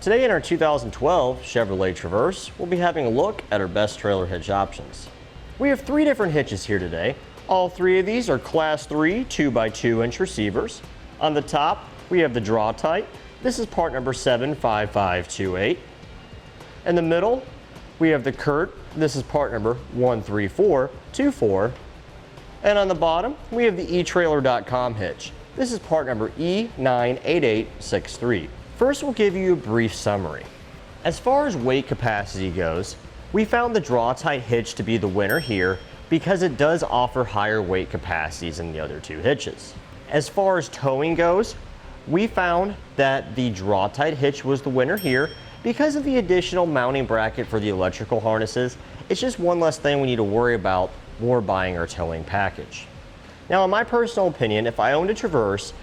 Today in our 2012 Chevrolet Traverse, we'll be having a look at our best trailer hitch options. We have three different hitches here today. All three of these are Class 3 2x2-inch receivers. On the top, we have the Draw-Tite. This is part number 75528. In the middle, we have the Curt. This is part number 13424. And on the bottom, we have the Etrailer.com hitch. This is part number E98863. First, we'll give you a brief summary. As far as weight capacity goes, we found the Draw-Tite hitch to be the winner here because it does offer higher weight capacities than the other two hitches. As far as towing goes, we found that the Draw-Tite hitch was the winner here because of the additional mounting bracket for the electrical harnesses. It's just one less thing we need to worry about when we're buying our towing package. Now, in my personal opinion, if I owned a Traverse,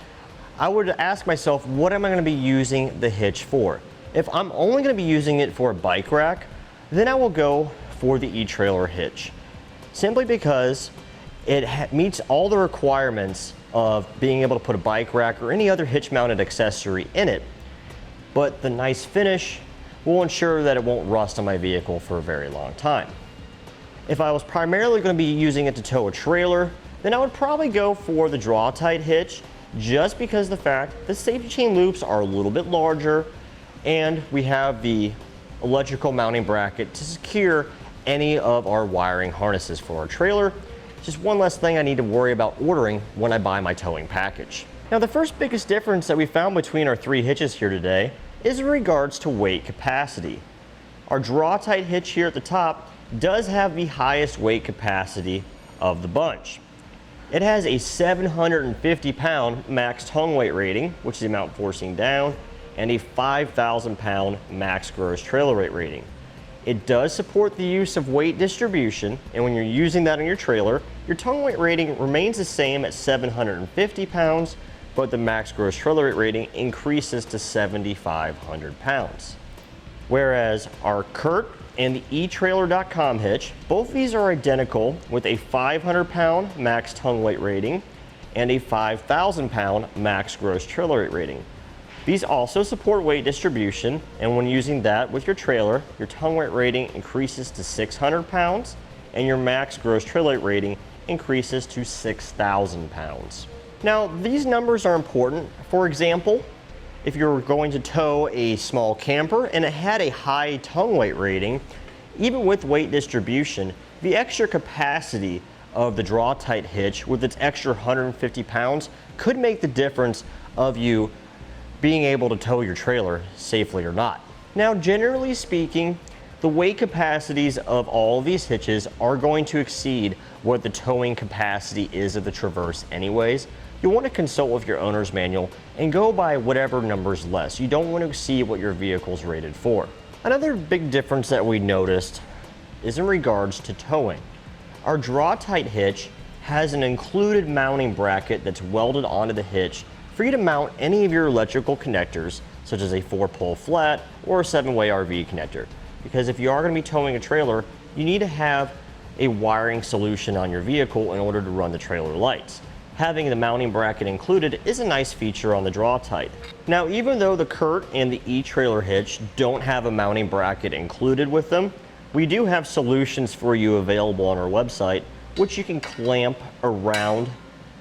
I would ask myself, what am I going to be using the hitch for? If I'm only going to be using it for a bike rack, then I will go for the Etrailer hitch, simply because it meets all the requirements of being able to put a bike rack or any other hitch mounted accessory in it, but the nice finish will ensure that it won't rust on my vehicle for a very long time. If I was primarily going to be using it to tow a trailer, then I would probably go for the Draw-Tite hitch, just because of the fact the safety chain loops are a little bit larger and we have the electrical mounting bracket to secure any of our wiring harnesses for our trailer. Just one less thing I need to worry about ordering when I buy my towing package. Now, the first biggest difference that we found between our three hitches here today is in regards to weight capacity. Our Draw-Tite hitch here at the top does have the highest weight capacity of the bunch. It has a 750-pound max tongue weight rating, which is the amount forcing down, and a 5,000-pound max gross trailer weight rating. It does support the use of weight distribution, and when you're using that on your trailer, your tongue weight rating remains the same at 750 pounds, but the max gross trailer weight rating increases to 7,500 pounds. Whereas our Curt and the Etrailer.com hitch, both of these are identical with a 500-pound max tongue weight rating and a 5,000-pound max gross trailer weight rating. These also support weight distribution, and when using that with your trailer, your tongue weight rating increases to 600 pounds and your max gross trailer weight rating increases to 6,000 pounds. Now, these numbers are important. For example, if you're going to tow a small camper and it had a high tongue weight rating, even with weight distribution, the extra capacity of the Draw-Tite hitch with its extra 150 pounds could make the difference of you being able to tow your trailer safely or not. Now, generally speaking, the weight capacities of all of these hitches are going to exceed what the towing capacity is of the Traverse anyways. You'll want to consult with your owner's manual and go by whatever number's less. You don't want to exceed what your vehicle's rated for. Another big difference that we noticed is in regards to towing. Our Draw-Tite hitch has an included mounting bracket that's welded onto the hitch for you to mount any of your electrical connectors, such as a 4-pole flat or a 7-way RV connector. Because if you are going to be towing a trailer, you need to have a wiring solution on your vehicle in order to run the trailer lights. Having the mounting bracket included is a nice feature on the Draw-Tite. Now, even though the Curt and the Etrailer hitch don't have a mounting bracket included with them, we do have solutions for you available on our website, which you can clamp around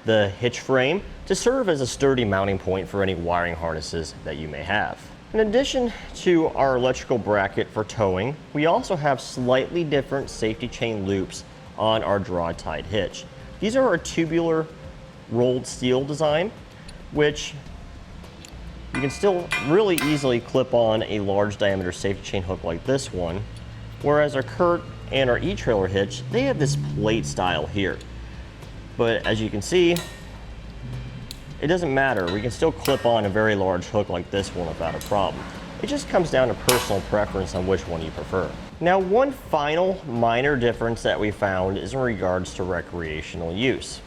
the hitch frame to serve as a sturdy mounting point for any wiring harnesses that you may have. In addition to our electrical bracket for towing, we also have slightly different safety chain loops on our Draw-Tite hitch. These are our tubular rolled steel design, which you can still really easily clip on a large diameter safety chain hook like this one, whereas our Curt and our Etrailer hitch, they have this plate style here. But as you can see, it doesn't matter. We can still clip on a very large hook like this one without a problem. It just comes down to personal preference on which one you prefer. Now, one final minor difference that we found is in regards to recreational use.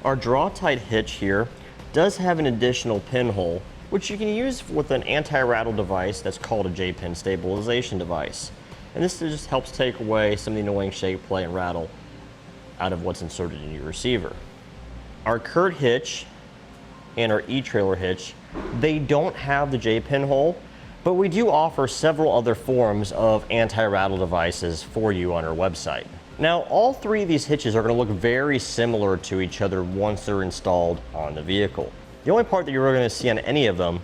Our Draw-Tite hitch here does have an additional pinhole, which you can use with an anti-rattle device that's called a J-pin stabilization device. And this just helps take away some of the annoying shake, play, and rattle out of what's inserted in your receiver. Our Curt hitch and our Etrailer hitch, they don't have the J-pin hole, But we do offer several other forms of anti-rattle devices for you on our website. Now, all three of these hitches are going to look very similar to each other once they're installed on the vehicle. The only part that you're going to see on any of them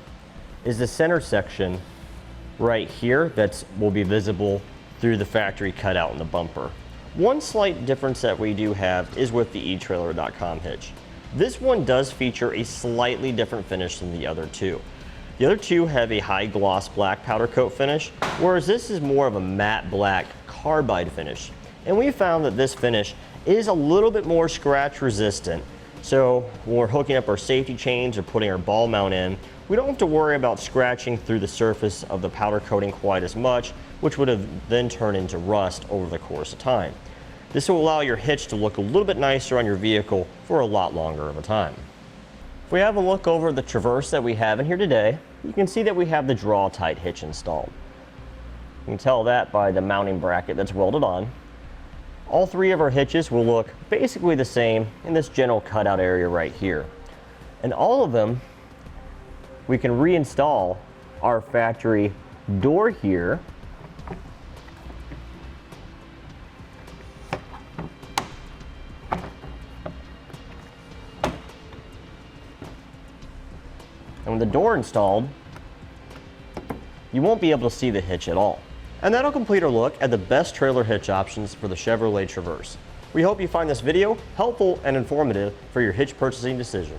is the center section right here that will be visible through the factory cutout in the bumper. One slight difference that we do have is with the Etrailer.com hitch. This one does feature a slightly different finish than the other two. The other two have a high gloss black powder coat finish, whereas this is more of a matte black carbide finish. And we found that this finish is a little bit more scratch resistant. So when we're hooking up our safety chains or putting our ball mount in, we don't have to worry about scratching through the surface of the powder coating quite as much, which would have then turned into rust over the course of time. This will allow your hitch to look a little bit nicer on your vehicle for a lot longer of a time. If we have a look over the Traverse that we have in here today, you can see that we have the Draw-Tite hitch installed. You can tell that by the mounting bracket that's welded on. All three of our hitches will look basically the same in this general cutout area right here. And all of them, we can reinstall our factory door here. And with the door installed, you won't be able to see the hitch at all. And that'll complete our look at the best trailer hitch options for the Chevrolet Traverse. We hope you find this video helpful and informative for your hitch purchasing decision.